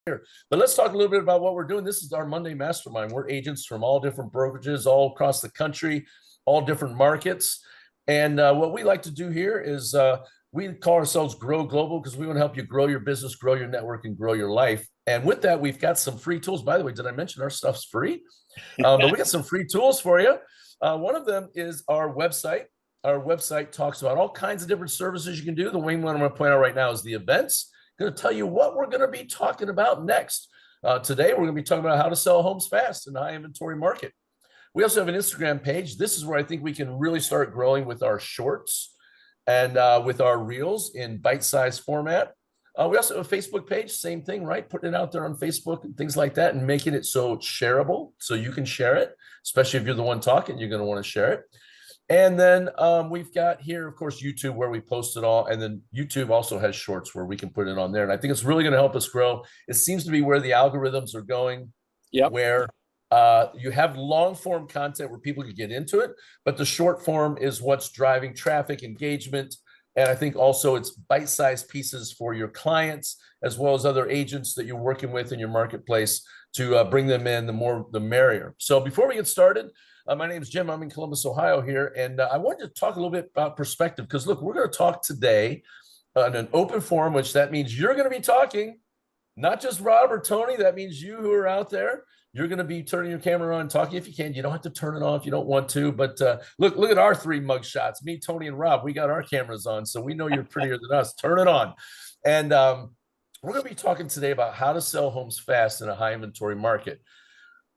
here. But let's talk a little bit about what we're doing. This is our Monday Mastermind. We're agents from all different brokerages, all across the country, all different markets. And what we like to do here is we call ourselves Grow Global because we want to help you grow your business, grow your network, and grow your life. And with that, we've got some free tools. By the way, did I mention our stuff's free? But we got some free tools for you. One of them is our website. Our website talks about all kinds of different services you can do. The main one I'm going to point out right now is the events. Going to tell you what we're going to be talking about next. Today, we're going to be talking about how to sell homes fast in a high inventory market. We also have an Instagram page. This is where I think we can really start growing with our shorts and with our reels in bite-sized format. We also have a Facebook page, same thing, right? Putting it out there on Facebook and things like that and making it so shareable so you can share it, especially if you're the one talking, you're going to want to share it. And then we've got here, of course, YouTube where we post it all. And then YouTube also has shorts where we can put it on there. And I think it's really going to help us grow. It seems to be where the algorithms are going, where you have long form content where people can get into it, but the short form is what's driving traffic, engagement. And I think also it's bite-sized pieces for your clients, as well as other agents that you're working with in your marketplace to bring them in, the more, the merrier. So before we get started, my name is Jim. I'm in Columbus, Ohio here. And I wanted to talk a little bit about perspective because, look, we're going to talk today on an open forum, which that means you're going to be talking, not just Rob or Tony. That means you who are out there. You're going to be turning your camera on and talking if you can. You don't have to turn it off if you don't want to. But look at our three mug shots. Me, Tony, and Rob. We got our cameras on, so we know you're prettier than us. Turn it on. And we're going to be talking today about how to sell homes fast in a high inventory market.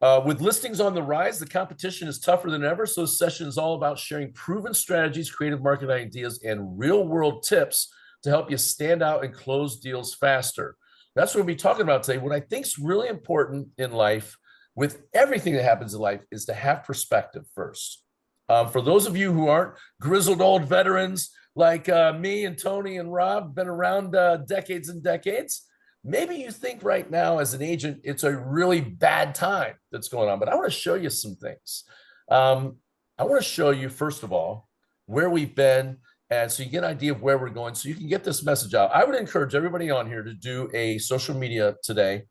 With listings on the rise, the competition is tougher than ever. So this session is all about sharing proven strategies, creative market ideas, and real-world tips to help you stand out and close deals faster. That's what we'll be talking about today. What I think is really important in life, with everything that happens in life, is to have perspective first. For those of you who aren't grizzled old veterans like me and Tony and Rob, been around decades and decades, maybe you think right now as an agent, it's a really bad time that's going on, but I want to show you some things. I want to show you, first of all, where we've been, and so you get an idea of where we're going, so you can get this message out. I would encourage everybody on here to do a social media today,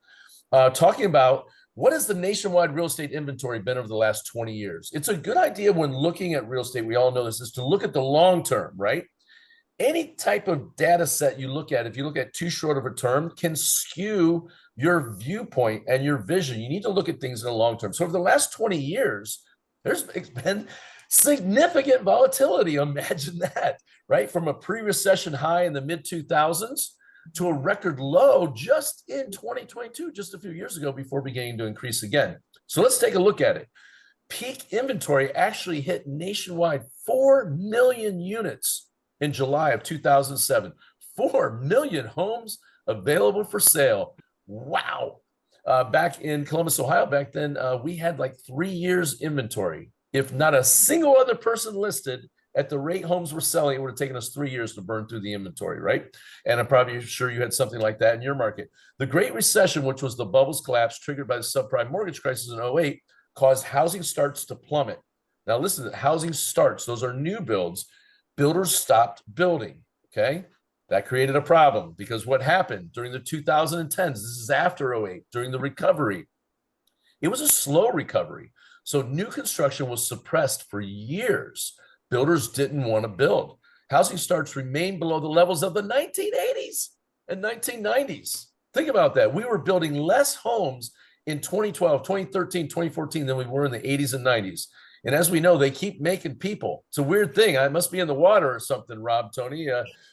talking about what has the nationwide real estate inventory been over the last 20 years. It's a good idea when looking at real estate, we all know this, is to look at the long term, right? Any type of data set you look at, if you look at too short of a term, can skew your viewpoint and your vision. You need to look at things in the long term. So over the last 20 years, there's been significant volatility. Imagine that, right? From a pre-recession high in the mid-2000s to a record low just in 2022, just a few years ago, before beginning to increase again. So let's take a look at it. Peak inventory actually hit nationwide 4 million units in July of 2007. 4 million homes available for sale. Wow. Back in Columbus, Ohio, back then, we had like 3 years inventory. If not a single other person listed at the rate homes were selling, it would have taken us 3 years to burn through the inventory, right? And I'm probably sure you had something like that in your market. The Great Recession, which was the bubbles collapse triggered by the subprime mortgage crisis in 2008, caused housing starts to plummet. Now listen, housing starts, those are new builds. Builders stopped building, okay? That created a problem because what happened during the 2010s, this is after 2008, during the recovery, it was a slow recovery. So new construction was suppressed for years. Builders didn't want to build. Housing starts remained below the levels of the 1980s and 1990s. Think about that. We were building less homes in 2012, 2013, 2014 than we were in the 80s and 90s. And as we know, they keep making people. It's a weird thing. I must be in the water or something, Rob, Tony.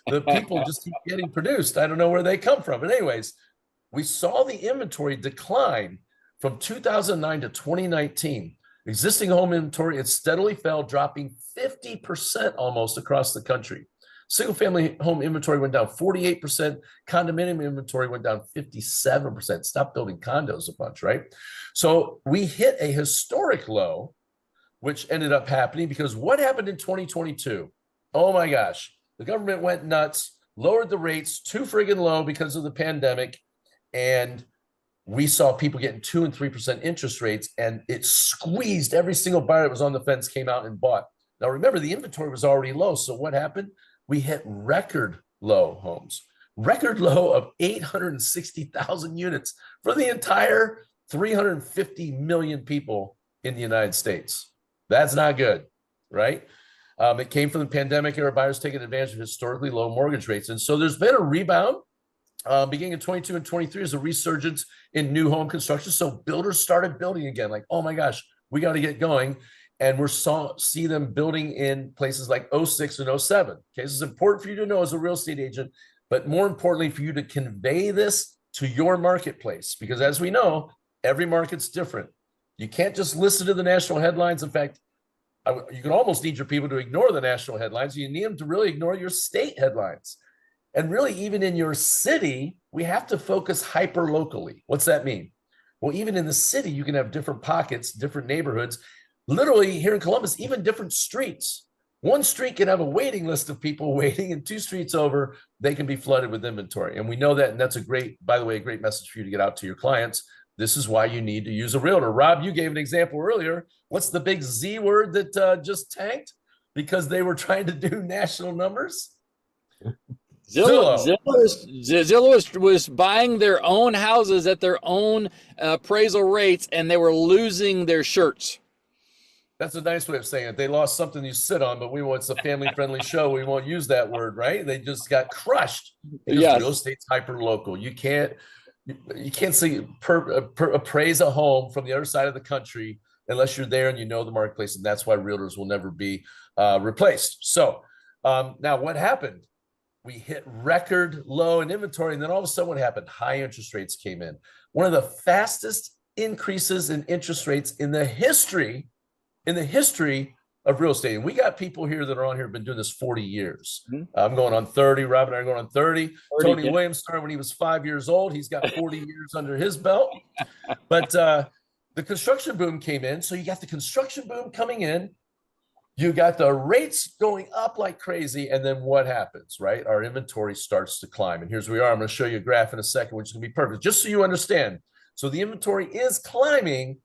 The people just keep getting produced. I don't know where they come from. But anyways, we saw the inventory decline from 2009 to 2019. Existing home inventory, it steadily fell, dropping 50% almost across the country. Single-family home inventory went down 48%. Condominium inventory went down 57%. Stop building condos a bunch, right? So we hit a historic low, which ended up happening because what happened in 2022? Oh my gosh, the government went nuts, lowered the rates too friggin' low because of the pandemic, and we saw people getting 2% and 3% interest rates, and it squeezed every single buyer that was on the fence came out and bought. Now, remember, the inventory was already low. So what happened? We hit record low homes. record low of 860,000 units for the entire 350 million people in the United States. That's not good, right? It came from the pandemic era, buyers taking advantage of historically low mortgage rates. And so there's been a rebound beginning in 22 and 23 is a resurgence in new home construction. So builders started building again, like, oh my gosh, we got to get going. And see them building in places like 06 and 07. Okay, this is important for you to know as a real estate agent, but more importantly for you to convey this to your marketplace, because as we know, every market's different. You can't just listen to the national headlines. In fact, you can almost need your people to ignore the national headlines. You need them to really ignore your state headlines. And really, even in your city, we have to focus hyper locally. What's that mean? Well, even in the city, you can have different pockets, different neighborhoods. Literally here in Columbus, even different streets. One street can have a waiting list of people waiting, and 2 streets over, they can be flooded with inventory. And we know that, and that's a great, by the way, a great message for you to get out to your clients. This is why you need to use a realtor. Rob, you gave an example earlier. What's the big Z word that just tanked because they were trying to do national numbers? Zillow was buying their own houses at their own appraisal rates, and they were losing their shirts. That's a nice way of saying it. They lost something you sit on, but it's a family-friendly show. We won't use that word, right? They just got crushed because real estate's hyper-local. You can't appraise a home from the other side of the country unless you're there and you know the marketplace, and that's why realtors will never be replaced. So now what happened? We hit record low in inventory, and then all of a sudden what happened? High interest rates came in. One of the fastest increases in interest rates in the history of real estate. And we got people here that are on here have been doing this 40 years. Mm-hmm. I'm going on 30. Rob and I are going on 30. Tony Williams started when he was 5 years old. He's got 40 years under his belt. But the construction boom came in. So you got the construction boom coming in. You got the rates going up like crazy. And then what happens, right? Our inventory starts to climb. And here's where we are. I'm going to show you a graph in a second, which is going to be perfect, just so you understand. So the inventory is climbing,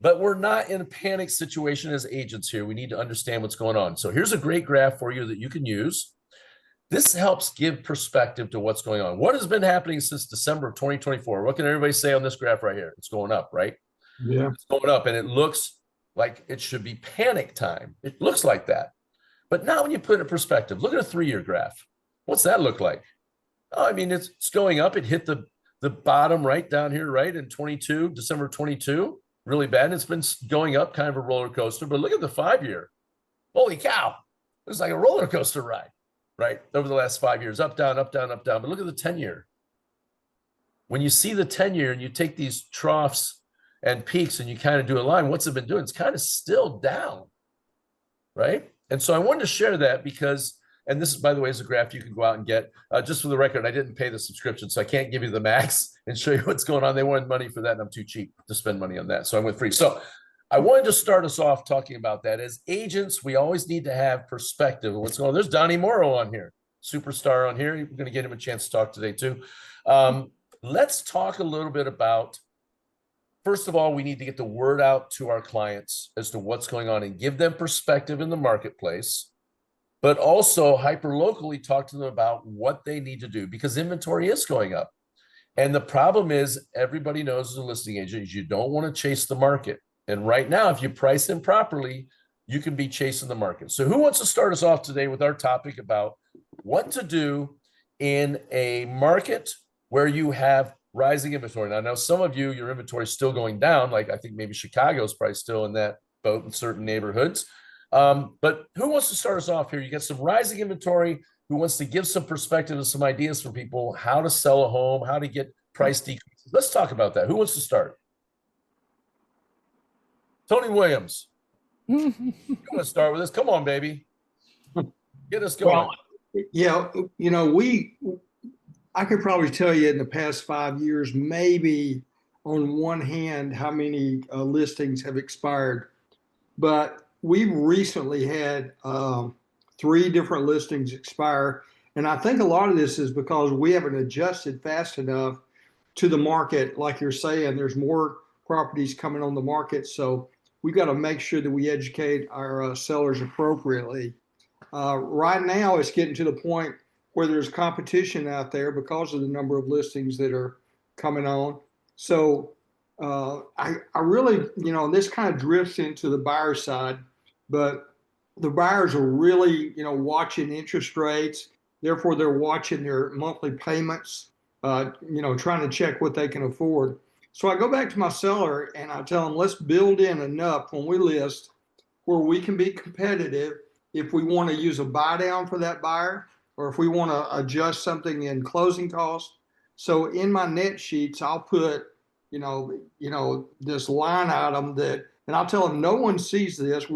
but we're not in a panic situation as agents here. We need to understand what's going on. So here's a great graph for you that you can use. This helps give perspective to what's going on. What has been happening since December of 2024? What can everybody say on this graph right here? It's going up, right? Yeah. It's going up, and it looks like it should be panic time. It looks like that. But now when you put it in perspective, look at a 3-year graph. What's that look like? Oh, I mean, it's going up. It hit the bottom right down here, right, in December 22. Really bad. And it's been going up, kind of a roller coaster. But look at the 5-year. Holy cow. It was like a roller coaster ride, right? Over the last 5 years, up, down, up, down, up, down. But look at the 10-year. When you see the 10-year and you take these troughs and peaks and you kind of do a line, what's it been doing? It's kind of still down, right? And so I wanted to share that because, and this is, by the way, is a graph you can go out and get. Just for the record, I didn't pay the subscription, so I can't give you the max and show you what's going on. They wanted money for that, and I'm too cheap to spend money on that, so I went free. So I wanted to start us off talking about that. As agents, we always need to have perspective of what's going on. There's Donnie Morrow on here, superstar on here. We're going to get him a chance to talk today too. Let's talk a little bit about, first of all, we need to get the word out to our clients as to what's going on and give them perspective in the marketplace, but also hyper-locally talk to them about what they need to do because inventory is going up. And the problem is, everybody knows as a listing agent, is you don't want to chase the market. And right now, if you price in properly, you can be chasing the market. So who wants to start us off today with our topic about what to do in a market where you have rising inventory? Now, I know some of you, your inventory is still going down. Like I think maybe Chicago's probably still in that boat in certain neighborhoods. But who wants to start us off here? You got some rising inventory. Who wants to give some perspective and some ideas for people, how to sell a home, how to get price decreases? Let's talk about that. Who wants to start? Tony Williams. You want to start with us? Come on, baby. Get us going. Well, yeah, you know, I could probably tell you in the past 5 years, maybe on one hand, how many listings have expired. But we've recently had 3 different listings expire. And I think a lot of this is because we haven't adjusted fast enough to the market. Like you're saying, there's more properties coming on the market. So we've got to make sure that we educate our sellers appropriately. Right now, it's getting to the point where there's competition out there because of the number of listings that are coming on. So I really, this kind of drifts into the buyer side, but the buyers are really, watching interest rates. Therefore, they're watching their monthly payments, trying to check what they can afford. So I go back to my seller and I tell them, let's build in enough when we list where we can be competitive if we want to use a buy down for that buyer or if we want to adjust something in closing costs. So in my net sheets, I'll put, this line item that, and I'll tell them no one sees this.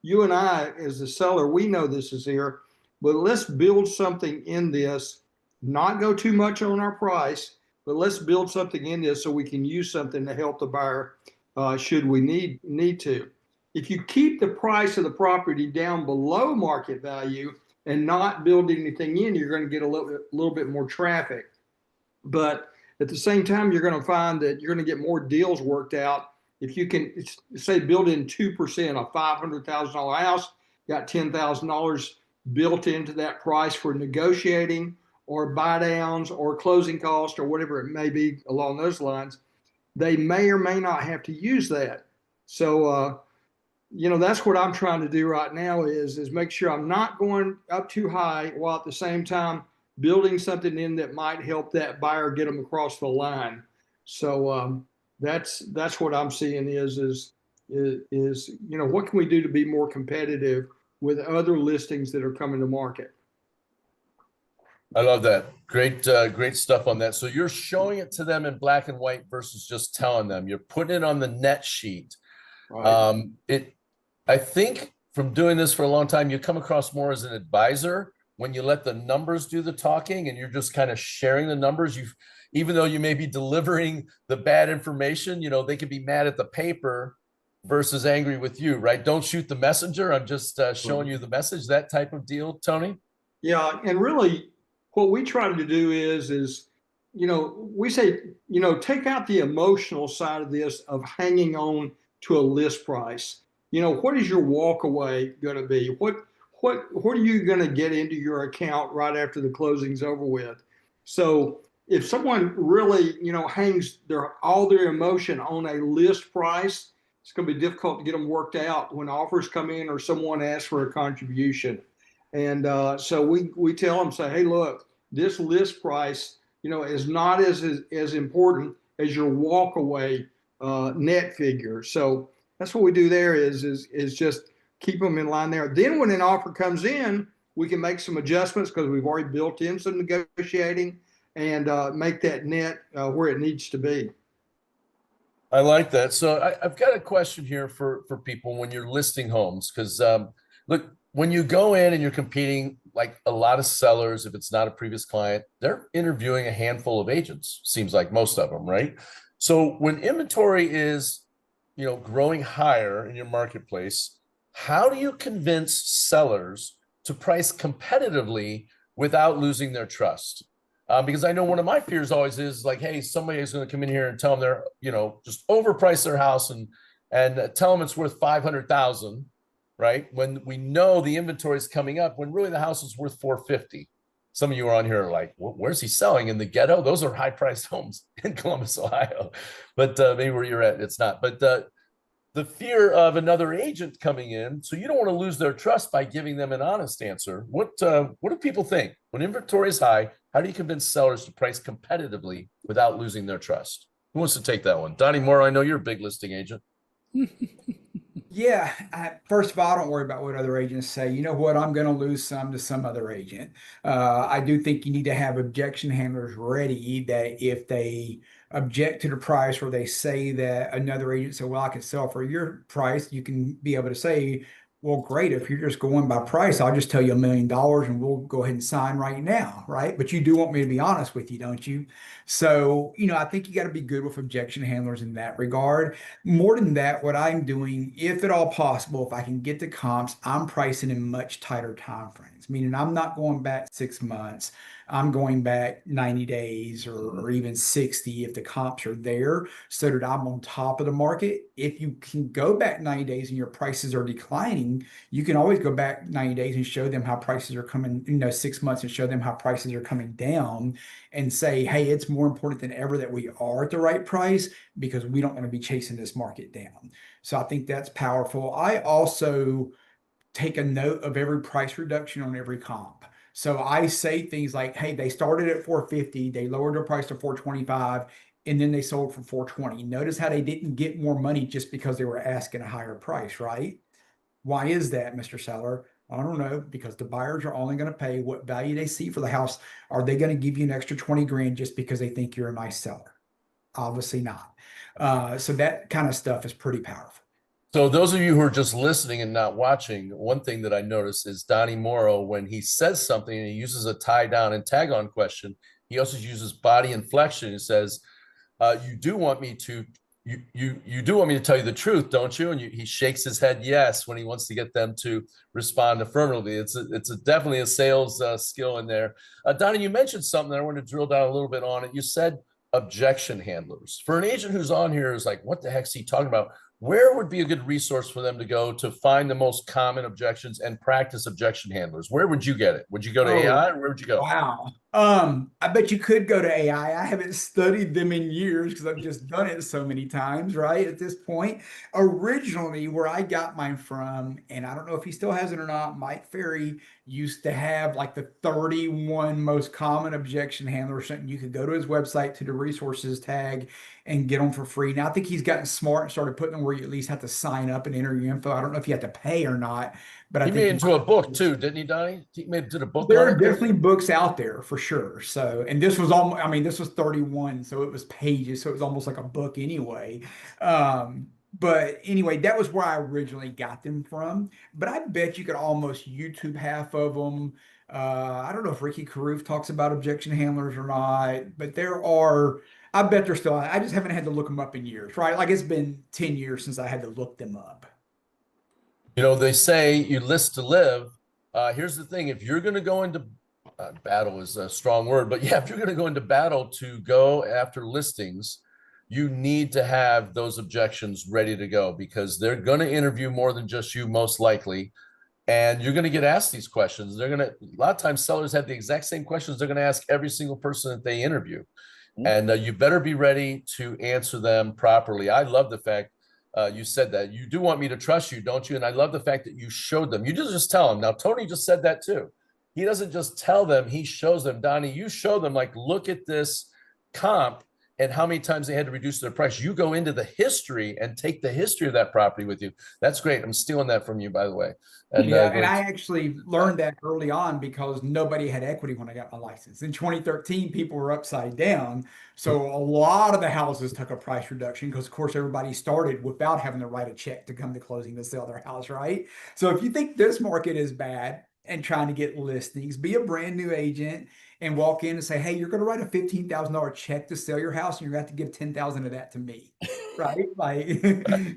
You and I, as the seller, we know this is here, but let's build something in this, not go too much on our price, but let's build something in this so we can use something to help the buyer should we need to. If you keep the price of the property down below market value and not build anything in, you're going to get a little bit more traffic. But at the same time, you're going to find that you're going to get more deals worked out. If you can, say, build in 2%, a $500,000 house, got $10,000 built into that price for negotiating or buy downs or closing costs or whatever it may be along those lines, they may or may not have to use that. So, that's what I'm trying to do right now is make sure I'm not going up too high while at the same time building something in that might help that buyer get them across the line. So that's what I'm seeing is what can we do to be more competitive with other listings that are coming to market? I love that. Great stuff on that. So you're showing it to them in black and white versus just telling them. You're putting it on the net sheet. Right. I think from doing this for a long time, you come across more as an advisor when you let the numbers do the talking and you're just kind of sharing the numbers. Even though you may be delivering the bad information, they could be mad at the paper versus angry with you, right? Don't shoot the messenger. I'm just showing you the message, that type of deal, Tony. Yeah, and really, what we try to do is we say, take out the emotional side of this of hanging on to a list price. What is your walk away going to be? What are you going to get into your account right after the closing's over with? So if someone really, hangs all their emotion on a list price, it's going to be difficult to get them worked out when offers come in or someone asks for a contribution. And so we tell them, say, hey, look, this list price, is not as important as your walk away net figure. So that's what we do there is just keep them in line there. Then when an offer comes in, we can make some adjustments because we've already built in some negotiating and make that net where it needs to be. I like that. So I've got a question here for people when you're listing homes, because look, when you go in and you're competing, like a lot of sellers, if it's not a previous client, they're interviewing a handful of agents, seems like most of them, right? So when inventory is, growing higher in your marketplace, how do you convince sellers to price competitively without losing their trust? Because I know one of my fears always is like, hey, somebody is going to come in here and tell them they're, just overprice their house and tell them it's worth 500,000, right? When we know the inventory is coming up, when really the house is worth 450. Some of you are on here are like, where's he selling in the ghetto? Those are high priced homes in Columbus, Ohio. But maybe where you're at, it's not. But the fear of another agent coming in, so you don't want to lose their trust by giving them an honest answer. What do people think when inventory is high? How do you convince sellers to price competitively without losing their trust? Who wants to take that one? Donnie Moore, I know you're a big listing agent. Yeah, first of all, I don't worry about what other agents say. You know what? I'm going to lose some to some other agent. I do think you need to have objection handlers ready that if they object to the price or they say that another agent said, well, I can sell for your price, you can be able to say, well, great. If you're just going by price, I'll just tell you $1 million and we'll go ahead and sign right now, right? But you do want me to be honest with you, don't you? So, I think you got to be good with objection handlers in that regard. More than that, what I'm doing, if at all possible, if I can get the comps, I'm pricing in much tighter time frames, meaning I'm not going back 6 months. I'm going back 90 days or even 60 if the comps are there so that I'm on top of the market. If you can go back 90 days and your prices are declining, you can always go back 90 days and show them how prices are coming, 6 months and show them how prices are coming down and say, hey, it's more important than ever that we are at the right price because we don't want to be chasing this market down. So I think that's powerful. I also take a note of every price reduction on every comp. So I say things like, hey, they started at 450, they lowered their price to 425, and then they sold for 420. Notice how they didn't get more money just because they were asking a higher price, right? Why is that, Mr. Seller? I don't know, because the buyers are only going to pay what value they see for the house. Are they going to give you an extra 20 grand just because they think you're a nice seller? Obviously not. So that kind of stuff is pretty powerful. So those of you who are just listening and not watching, one thing that I noticed is Donnie Morrow, when he says something and he uses a tie down and tag on question, he also uses body inflection. He says, you do want me to, you do want me to tell you the truth, don't you? And he shakes his head yes when he wants to get them to respond affirmatively. It's definitely a sales skill in there. Donnie, you mentioned something that I want to drill down a little bit on it. You said objection handlers. For an agent who's on here is like, what the heck's he talking about? Where would be a good resource for them to go to find the most common objections and practice objection handlers? Where would you get it? Would you go to AI or where would you go? Wow. I bet you could go to AI. I haven't studied them in years because I've just done it so many times, right? At this point, originally where I got mine from, and I don't know if he still has it or not, Mike Ferry used to have like the 31 most common objection handlers or something. You could go to his website to the resources tag and get them for free. Now I think he's gotten smart and started putting them where you at least have to sign up and enter your info. I don't know if you have to pay or not, but I He think made it into a book too, didn't he, Donnie? He did a book there on are it. definitely books out there for sure. So, and this was almost, I mean, this was 31, so it was pages, so it was almost like a book anyway. But anyway, that was where I originally got them from. But I bet you could almost YouTube half of them. I don't know if Ricky Carruth talks about objection handlers or not, but there are, I bet they're still, I just haven't had to look them up in years, right? Like it's been 10 years since I had to look them up. You know, they say you list to live. Here's the thing. If you're going to go into battle is a strong word, but yeah, if you're going to go into battle to go after listings, you need to have those objections ready to go because they're going to interview more than just you, most likely. And you're going to get asked these questions. They're going to, a lot of times sellers have the exact same questions they're going to ask every single person that they interview. And you better be ready to answer them properly. I love the fact you said that. You do want me to trust you, don't you? And I love the fact that you showed them. You just tell them. Now, Tony just said that too. He doesn't just tell them, he shows them. Donnie, you show them, like, look at this comp and how many times they had to reduce their price. You go into the history and take the history of that property with you. That's great. I'm stealing that from you, by the way. And, yeah, and I actually learned that early on because nobody had equity when I got my license. In 2013, people were upside down. So a lot of the houses took a price reduction because, of course, everybody started without having to write a check to come to closing to sell their house, right? So if you think this market is bad and trying to get listings, be a brand new agent and walk in and say, hey, you're going to write a $15,000 check to sell your house and you're going to have to give 10,000 of that to me. Right? Like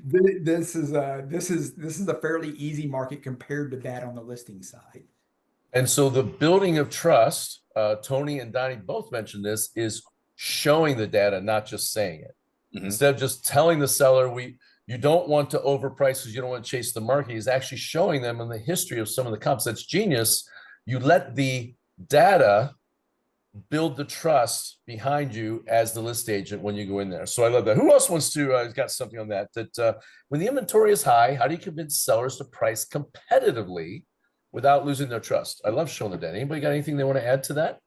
this is a fairly easy market compared to that on the listing side. And so the building of trust, Tony and Donnie both mentioned this, is showing the data, not just saying it. Instead of just telling the seller, you don't want to overprice because you don't want to chase the market. He's actually showing them in the history of some of the comps. That's genius. You let the data build the trust behind you as the list agent when you go in there. So I love that. Who else wants to got something on that? That when the inventory is high, how do you convince sellers to price competitively without losing their trust? I love showing the data. Anybody got anything they want to add to that?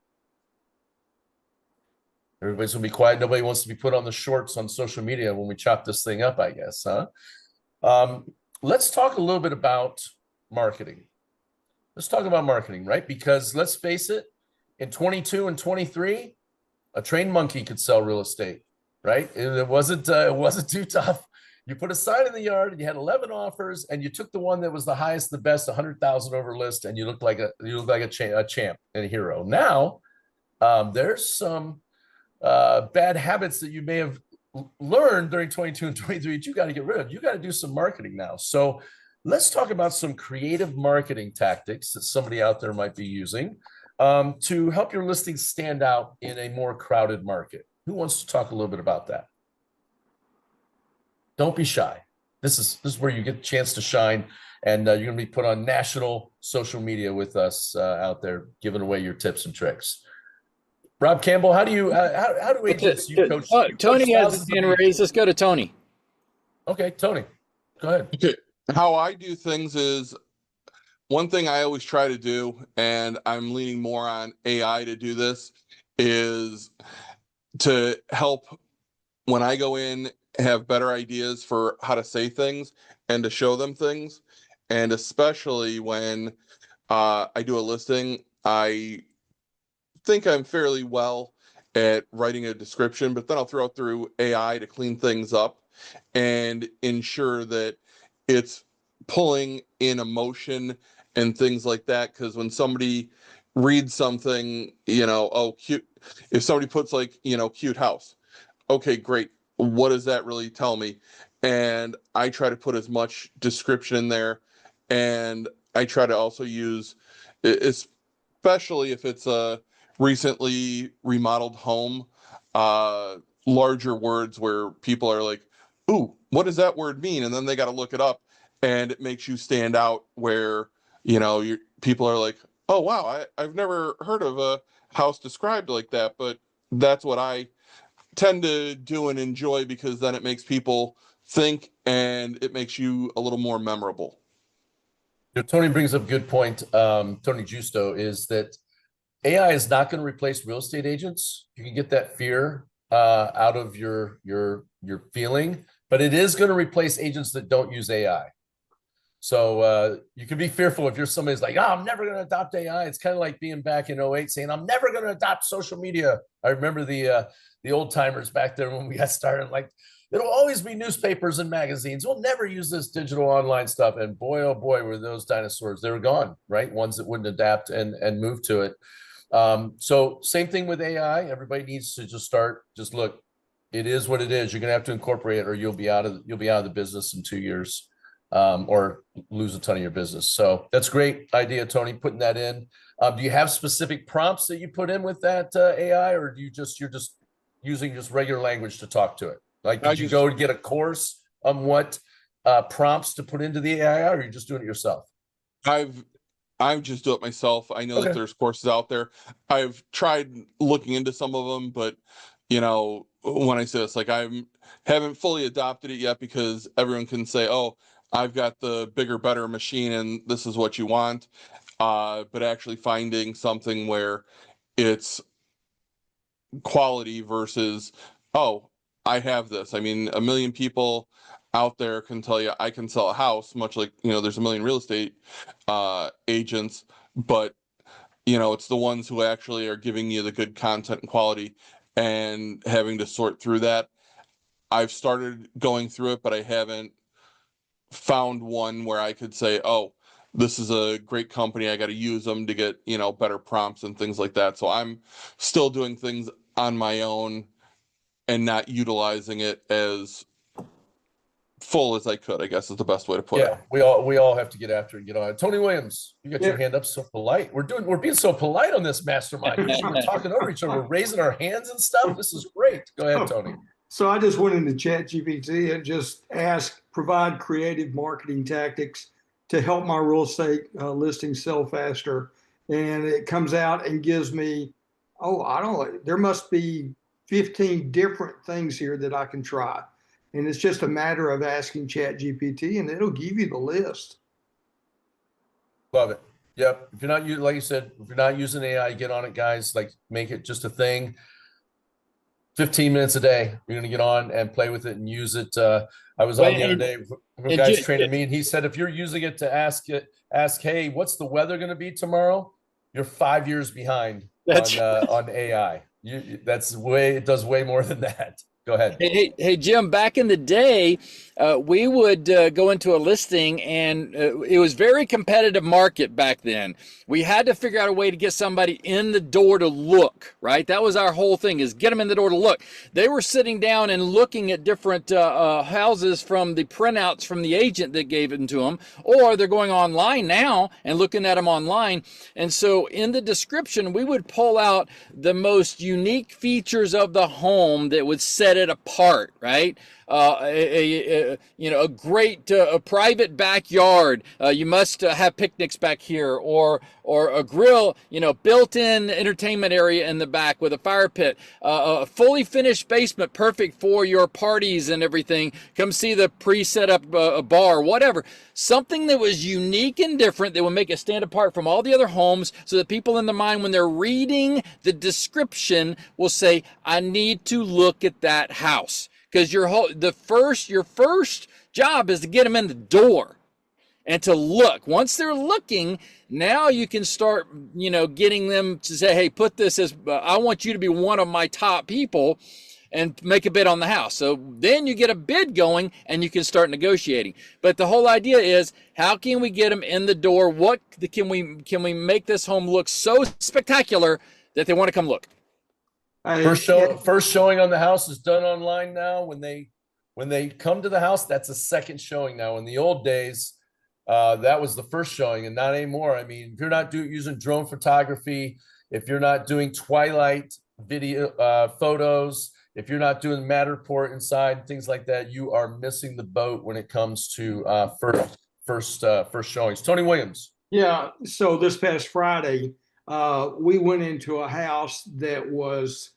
Everybody's gonna be quiet. Nobody wants to be put on the shorts on social media when we chop this thing up, I guess, huh? Let's talk a little bit about marketing. Let's talk about marketing, right? Because let's face it, in 22 and 23, a trained monkey could sell real estate, right? It wasn't too tough. You put a sign in the yard and you had 11 offers and you took the one that was the highest, the best, 100,000 over list, and you looked like a champ and a hero. Now, there's some bad habits that you may have learned during 22 and 23 that you got to get rid of. You got to do some marketing now. So let's talk about some creative marketing tactics that somebody out there might be using. to help your listing stand out in a more crowded market? Who wants to talk a little bit about that? Don't be shy. This is where you get a chance to shine, and you're going to be put on national social media with us out there, giving away your tips and tricks. Rob Campbell, how do agents you coach? Tony has his hand raised. Let's go to Tony. Okay, Tony, go ahead. Okay. How I do things is one thing I always try to do, and I'm leaning more on AI to do this, is to help when I go in have better ideas for how to say things and to show them things. And especially when I do a listing, I think I'm fairly well at writing a description, but then I'll throw it through AI to clean things up and ensure that it's pulling in emotion and things like that. Because when somebody reads something, oh, cute. If somebody puts like, cute house, okay, great. What does that really tell me? And I try to put as much description in there. And I try to also use, especially if it's a recently remodeled home, larger words where people are like, ooh, what does that word mean? And then they got to look it up, and it makes you stand out where, people are like, oh, wow, I've never heard of a house described like that. But that's what I tend to do and enjoy, because then it makes people think and it makes you a little more memorable. Tony brings up a good point. Tony Giusto, is that AI is not going to replace real estate agents. You can get that fear out of your feeling, but it is going to replace agents that don't use AI. So you can be fearful if you're somebody's like, oh, I'm never going to adopt AI. It's kind of like being back in 08 saying, I'm never going to adopt social media. I remember the old timers back there when we got started, like, it'll always be newspapers and magazines. We'll never use this digital online stuff. And boy, oh boy, were those dinosaurs. They were gone, right? Ones that wouldn't adapt and move to it. So same thing with AI. Everybody needs to just look, it is what it is. You're going to have to incorporate it, or you'll be out of the business in 2 years, or lose a ton of your business. So that's a great idea, Tony, putting that in. Do you have specific prompts that you put in with that AI, or you're just using just regular language to talk to it? Like, did you go and get a course on what prompts to put into the AI, or are you just doing it yourself? I just do it myself. I know that there's courses out there. I've tried looking into some of them, but when I say this, like, I haven't fully adopted it yet, because everyone can say, oh, I've got the bigger, better machine and this is what you want. But actually finding something where it's quality versus, oh, I have this. I mean, a million people out there can tell you I can sell a house, much like, there's a million real estate agents, but it's the ones who actually are giving you the good content and quality, and having to sort through that. I've started going through it, but I haven't found one where I could say, oh, this is a great company, I got to use them to get, better prompts and things like that. So I'm still doing things on my own and not utilizing it as full as I could, I guess is the best way to put it. Yeah, we all have to get after it, get on it. Tony Williams, you got your hand up, so polite. We're being so polite on this mastermind. We're talking over each other. We're raising our hands and stuff. This is great. Go ahead, Tony. So I just went into ChatGPT and just provide creative marketing tactics to help my real estate listing sell faster. And it comes out and gives me, there must be 15 different things here that I can try. And it's just a matter of asking ChatGPT, and it'll give you the list. Love it. Yep. If you're not, like you said, if you're not using AI, get on it, guys. Like, make it just a thing. 15 minutes a day, you're going to get on and play with it and use it. I was on the other day, a guy's training me, and he said, if you're using it to ask, hey, what's the weather going to be tomorrow? You're 5 years behind on AI. It does way more than that. Go ahead. Hey, Jim, back in the day, we would go into a listing, and it was very competitive market back then. We had to figure out a way to get somebody in the door to look, right? That was our whole thing, is get them in the door to look. They were sitting down and looking at different houses from the printouts from the agent that gave it to them, or they're going online now and looking at them online. And so in the description, we would pull out the most unique features of the home that would set it apart, right? A great a private backyard. You must have picnics back here, or a grill. Built-in entertainment area in the back with a fire pit. A fully finished basement, perfect for your parties and everything. Come see the pre-set up bar, whatever. Something that was unique and different that would make it stand apart from all the other homes, so that people in their mind, when they're reading the description, will say, "I need to look at that house." Because your first job is to get them in the door and to look. Once they're looking, now you can start, getting them to say, "Hey, put this as, I want you to be one of my top people," and make a bid on the house. So then you get a bid going and you can start negotiating. But the whole idea is, how can we get them in the door? What can we make this home look so spectacular that they want to come look? First showing on the house is done online now. When they come to the house, that's a second showing now. In the old days, that was the first showing, and not anymore. I mean, if you're not using drone photography, if you're not doing twilight video photos, if you're not doing Matterport inside, things like that, you are missing the boat when it comes to first showings. Tony Williams. Yeah. So this past Friday, we went into a house that was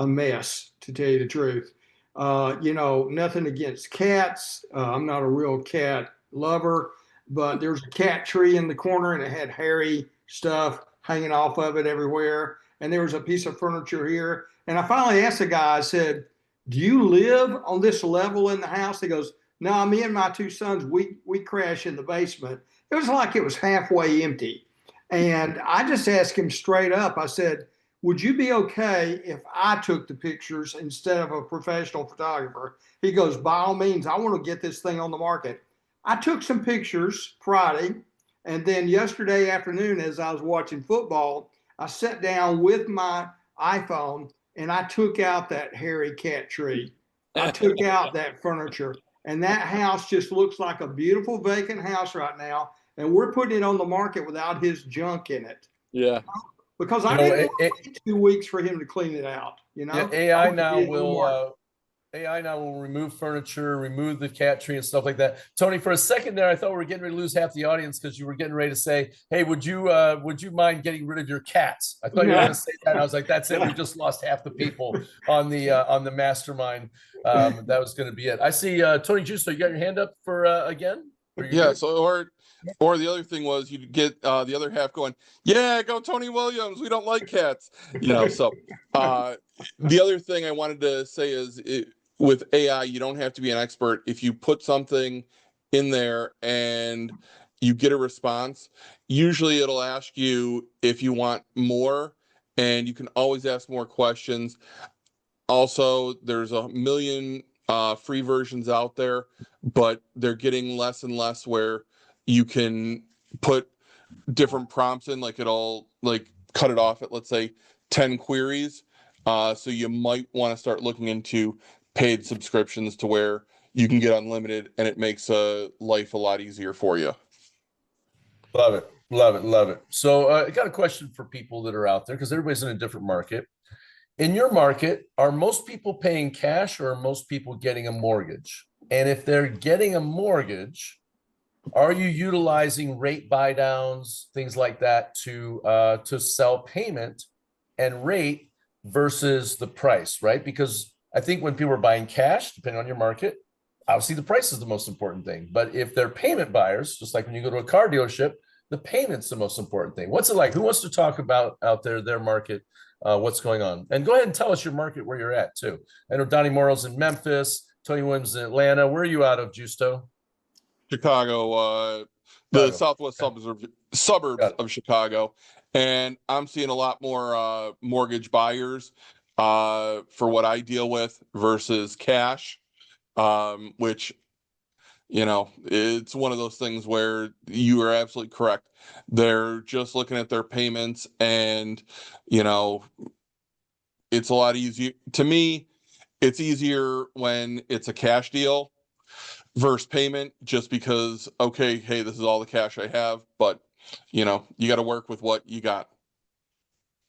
a mess, to tell you the truth. Nothing against cats. I'm not a real cat lover, but there's a cat tree in the corner and it had hairy stuff hanging off of it everywhere. And there was a piece of furniture here. And I finally asked the guy, I said, "Do you live on this level in the house?" He goes, "No, me and my two sons, we crash in the basement." It was like it was halfway empty. And I just asked him straight up, I said, "Would you be okay if I took the pictures instead of a professional photographer?" He goes, "By all means, I want to get this thing on the market." I took some pictures Friday, and then yesterday afternoon, as I was watching football, I sat down with my iPhone and I took out that hairy cat tree. I took out that furniture, and that house just looks like a beautiful vacant house right now. And we're putting it on the market without his junk in it. Yeah. Because I didn't wait 2 weeks for him to clean it out. AI now will remove furniture, remove the cat tree and stuff like that. Tony, for a second there, I thought we were getting ready to lose half the audience because you were getting ready to say, "Hey, would you mind getting rid of your cats?" I thought you were going to say that. And I was like, "That's it. We just lost half the people on the mastermind." That was going to be it. I see Tony Justo, you got your hand up for again? Yeah. So or the other thing was, you'd get the other half going, "Yeah, go Tony Williams. We don't like cats." So the other thing I wanted to say is, with AI, you don't have to be an expert. If you put something in there and you get a response, usually it'll ask you if you want more, and you can always ask more questions. Also, there's a million free versions out there, but they're getting less and less where you can put different prompts in, like it'll cut it off at, let's say, 10 queries. So you might want to start looking into paid subscriptions to where you can get unlimited, and it makes life a lot easier for you. Love it. Love it. Love it. So I got a question for people that are out there, because everybody's in a different market. In your market, are most people paying cash, or are most people getting a mortgage? And if they're getting a mortgage, are you utilizing rate buy downs, things like that, to sell payment and rate versus the price, right? Because I think when people are buying cash, depending on your market, obviously the price is the most important thing. But if they're payment buyers, just like when you go to a car dealership, the payment's the most important thing. What's it like? Who wants to talk about out there, their market, what's going on? And go ahead and tell us your market, where you're at too. I know Donnie Morrow's in Memphis, Tony Williams in Atlanta. Where are you out of, Justo? Chicago, the southwest suburbs of Chicago. And I'm seeing a lot more mortgage buyers for what I deal with versus cash, which You know, it's one of those things where you are absolutely correct. They're just looking at their payments, and, you know, it's a lot easier to me. It's easier when it's a cash deal versus payment, just because, okay, hey, this is all the cash I have, but, you know, you got to work with what you got.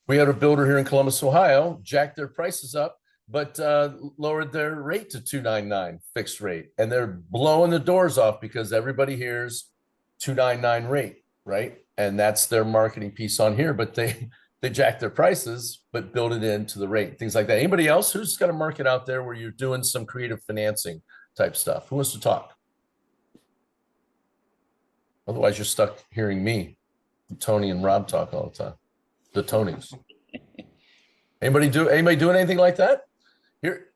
We had a builder here in Columbus, Ohio, jacked their prices up, but lowered their rate to 299 fixed rate, and they're blowing the doors off because everybody hears 299 rate, right? And that's their marketing piece on here. But they jack their prices, but build it into the rate, things like that. Anybody else who's got a market out there where you're doing some creative financing type stuff? Who wants to talk? Otherwise, you're stuck hearing me, Tony, and Rob talk all the time. The Tonys. Anybody doing anything like that? Here,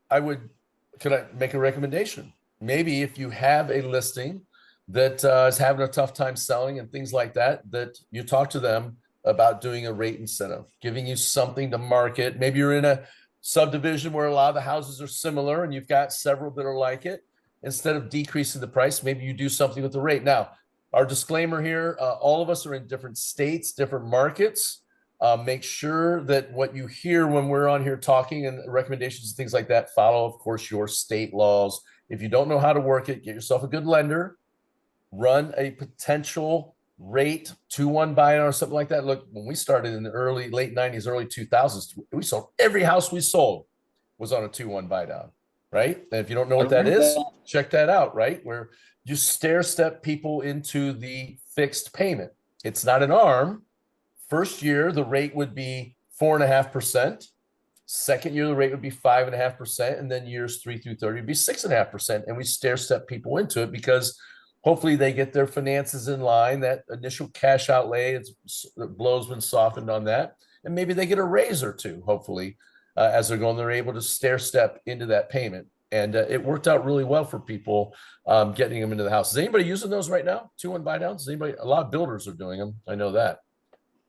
could I make a recommendation? Maybe if you have a listing that is having a tough time selling and things like that, that you talk to them about doing a rate incentive, giving you something to market. Maybe you're in a subdivision where a lot of the houses are similar and you've got several that are like it. Instead of decreasing the price, maybe you do something with the rate. Now, our disclaimer here, all of us are in different states, different markets. Make sure that what you hear when we're on here talking and recommendations and things like that follow, of course, your state laws. If you don't know how to work it, get yourself a good lender, run a potential rate 2-1 buyout or something like that. Look, when we started in the late 90s, early 2000s, we sold every house we sold was on a 2-1 buy down, right? And if you don't know what that is, check that out, right? Where you stair step people into the fixed payment. It's not an arm. First year, the rate would be 4.5%. Second year, the rate would be 5.5%. And then years 3 through 30 would be 6.5%. And we stair step people into it because hopefully they get their finances in line. That initial cash outlay, the blow's been softened on that. And maybe they get a raise or two, hopefully, as they're going, they're able to stair step into that payment. And it worked out really well for people getting them into the house. Is anybody using those right now? 2-1 buy downs? A lot of builders are doing them. I know that.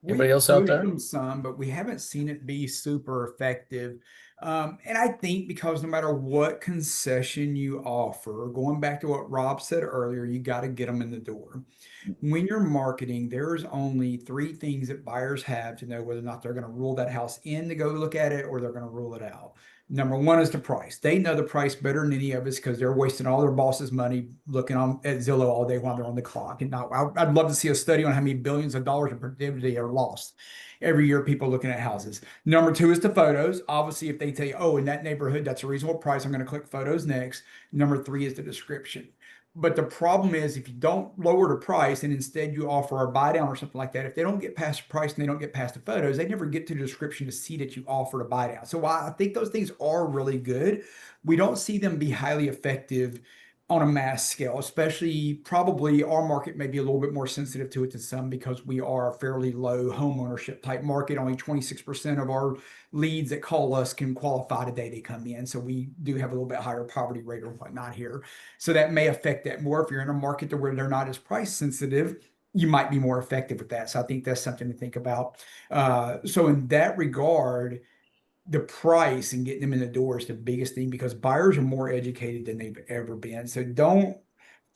Anybody else out there? Them some, but we haven't seen it be super effective. And I think because no matter what concession you offer, going back to what Rob said earlier, you got to get them in the door. When you're marketing, there's only 3 things that buyers have to know whether or not they're going to rule that house in to go look at it or they're going to rule it out. Number 1 is the price. They know the price better than any of us because they're wasting all their boss's money looking at Zillow all day while they're on the clock. And now I'd love to see a study on how many billions of dollars in productivity are lost every year, people looking at houses. Number 2 is the photos. Obviously, if they tell you, oh, in that neighborhood, that's a reasonable price, I'm going to click photos next. Number 3 is the description. But the problem is if you don't lower the price and instead you offer a buy down or something like that, if they don't get past the price and they don't get past the photos, they never get to the description to see that you offered a buy down. So while I think those things are really good, we don't see them be highly effective on a mass scale, especially probably our market may be a little bit more sensitive to it than some because we are a fairly low home ownership type market. Only 26% of our leads that call us can qualify the day they come in. So we do have a little bit higher poverty rate or whatnot here. So that may affect that more. If you're in a market to where they're not as price sensitive, you might be more effective with that. So I think that's something to think about. So in that regard, the price and getting them in the door is the biggest thing because buyers are more educated than they've ever been. So don't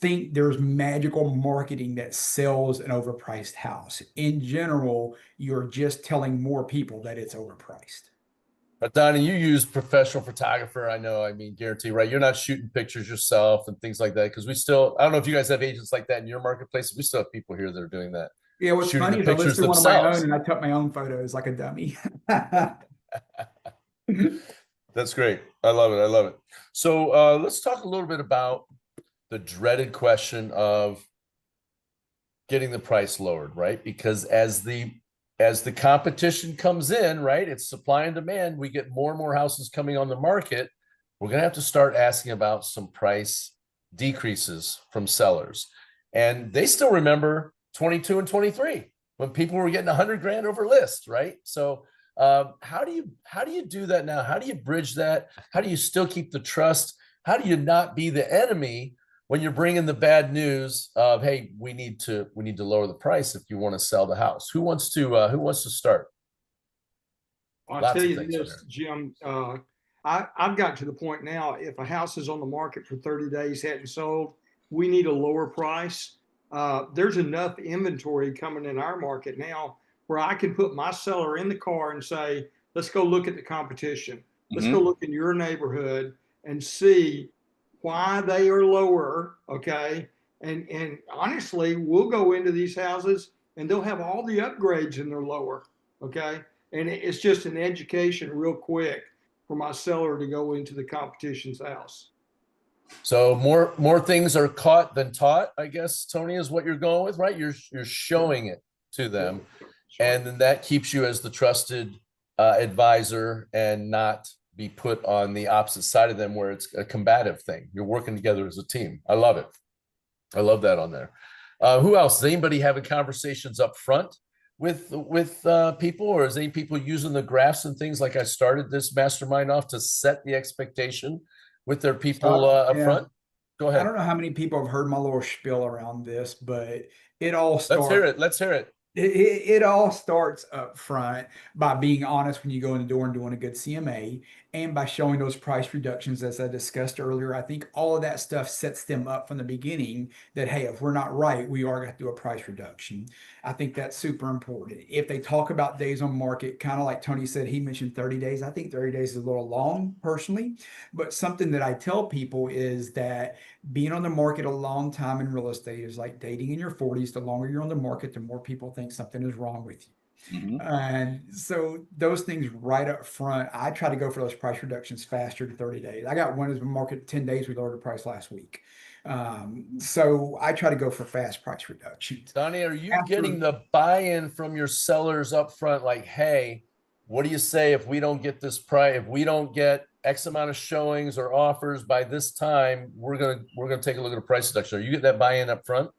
think there's magical marketing that sells an overpriced house. In general, you're just telling more people that it's overpriced. But Donnie, you use professional photographer. I know, I mean, guarantee, right? You're not shooting pictures yourself and things like that. Because I don't know if you guys have agents like that in your marketplace. We still have people here that are doing that. Yeah, what's shooting funny the is I pictures listed one of my themselves. own and I took my own photos like a dummy. That's great. I love it. I love it. So let's talk a little bit about the dreaded question of getting the price lowered, right? Because as the competition comes in, right, it's supply and demand, we get more and more houses coming on the market. We're going to have to start asking about some price decreases from sellers. And they still remember 22 and 23 when people were getting 100 grand over list, right? So how do you do that now? How do you bridge that? How do you still keep the trust? How do you not be the enemy when you're bringing the bad news of, hey, we need to lower the price if you want to sell the house? Who wants to start? I'll Lots tell of you things this, Jim. I've got to the point now, if a house is on the market for 30 days, hadn't sold, we need a lower price. There's enough inventory coming in our market now where I can put my seller in the car and say, let's go look at the competition. Let's go look in your neighborhood and see why they are lower. Okay. And honestly, we'll go into these houses and they'll have all the upgrades and they're lower. Okay. And it's just an education real quick for my seller to go into the competition's house. So more things are caught than taught, I guess, Tony, is what you're going with, right? You're showing it to them, and then that keeps you as the trusted advisor and not be put on the opposite side of them where it's a combative thing. You're working together as a team. I love it. I love that on there. Who else? Is anybody having conversations up front with people, or is any people using the graphs and things like I started this mastermind off to set the expectation with their people up front? Go ahead. I don't know how many people have heard my little spiel around this, but it all starts. Let's hear it. Let's hear it. It all starts up front by being honest when you go in the door and doing a good CMA, and by showing those price reductions, as I discussed earlier. I think all of that stuff sets them up from the beginning that, hey, if we're not right, we are going to do a price reduction. I think that's super important. If they talk about days on market, kind of like Tony said, he mentioned 30 days. I think 30 days is a little long personally, but something that I tell people is that being on the market a long time in real estate is like dating in your 40s. The longer you're on the market, the more people think something is wrong with you. And so those things right up front, I try to go for those price reductions faster to 30 days. I got one as a market 10 days. We lowered the price last week. So I try to go for fast price reductions. Donnie, are you getting the buy-in from your sellers up front? Like, hey, what do you say if we don't get this price, if we don't get X amount of showings or offers by this time, we're gonna take a look at a price reduction. Are you getting that buy-in up front?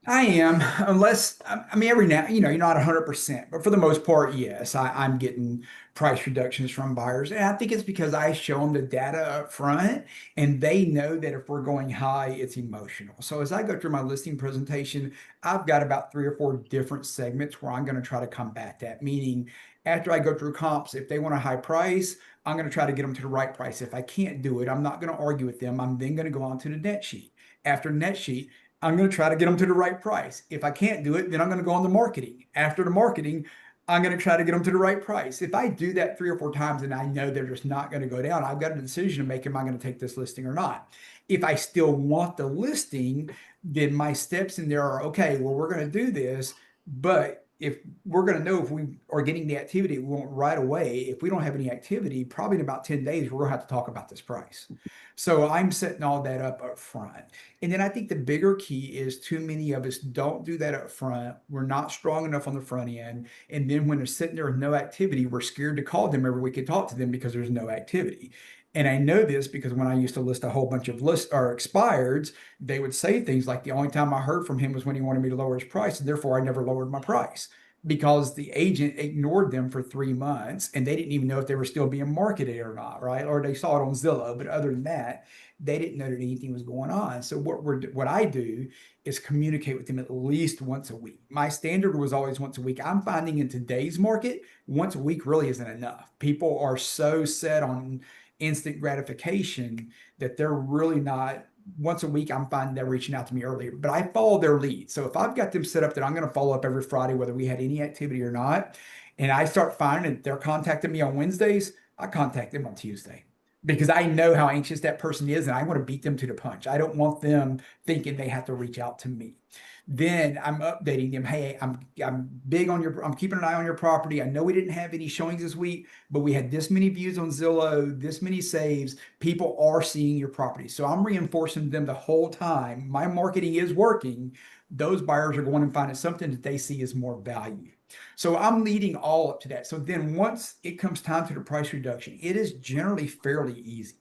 I am, unless, I mean, every now, you're not 100%, but for the most part, yes, I'm getting price reductions from buyers. And I think it's because I show them the data up front and they know that if we're going high, it's emotional. So as I go through my listing presentation, I've got about 3 or 4 different segments where I'm going to try to combat that. Meaning, after I go through comps, if they want a high price, I'm going to try to get them to the right price. If I can't do it, I'm not going to argue with them. I'm then going to go on to the net sheet. After net sheet, I'm going to try to get them to the right price. If I can't do it, then I'm going to go on to marketing. After the marketing, I'm going to try to get them to the right price. If I do that 3 or 4 times and I know they're just not going to go down, I've got a decision to make. Am I going to take this listing or not? If I still want the listing, then my steps in there are, okay, well, we're going to do this, but if we're going to know if we are getting the activity we want right away, if we don't have any activity, probably in about 10 days, we're going to have to talk about this price. So I'm setting all that up front. And then I think the bigger key is too many of us don't do that up front. We're not strong enough on the front end. And then when they're sitting there with no activity, we're scared to call them every week and talk to them because there's no activity. And I know this because when I used to list a whole bunch of list or expireds, they would say things like the only time I heard from him was when he wanted me to lower his price, and therefore I never lowered my price because the agent ignored them for 3 months and they didn't even know if they were still being marketed or not, right? Or they saw it on Zillow, but other than that, they didn't know that anything was going on. So what I do is communicate with them at least once a week. My standard was always once a week. I'm finding in today's market, once a week really isn't enough. People are so set on instant gratification that they're really not. Once a week, I'm finding they're reaching out to me earlier, but I follow their lead. So if I've got them set up that I'm going to follow up every Friday, whether we had any activity or not, and I start finding that they're contacting me on Wednesdays, I contact them on Tuesday because I know how anxious that person is and I want to beat them to the punch. I don't want them thinking they have to reach out to me. Then I'm updating them. Hey, I'm big on I'm keeping an eye on your property. I know we didn't have any showings this week, but we had this many views on Zillow, this many saves. People are seeing your property. So I'm reinforcing them the whole time. My marketing is working. Those buyers are going and finding something that they see as more value. So I'm leading all up to that. So then once it comes time to the price reduction, it is generally fairly easy.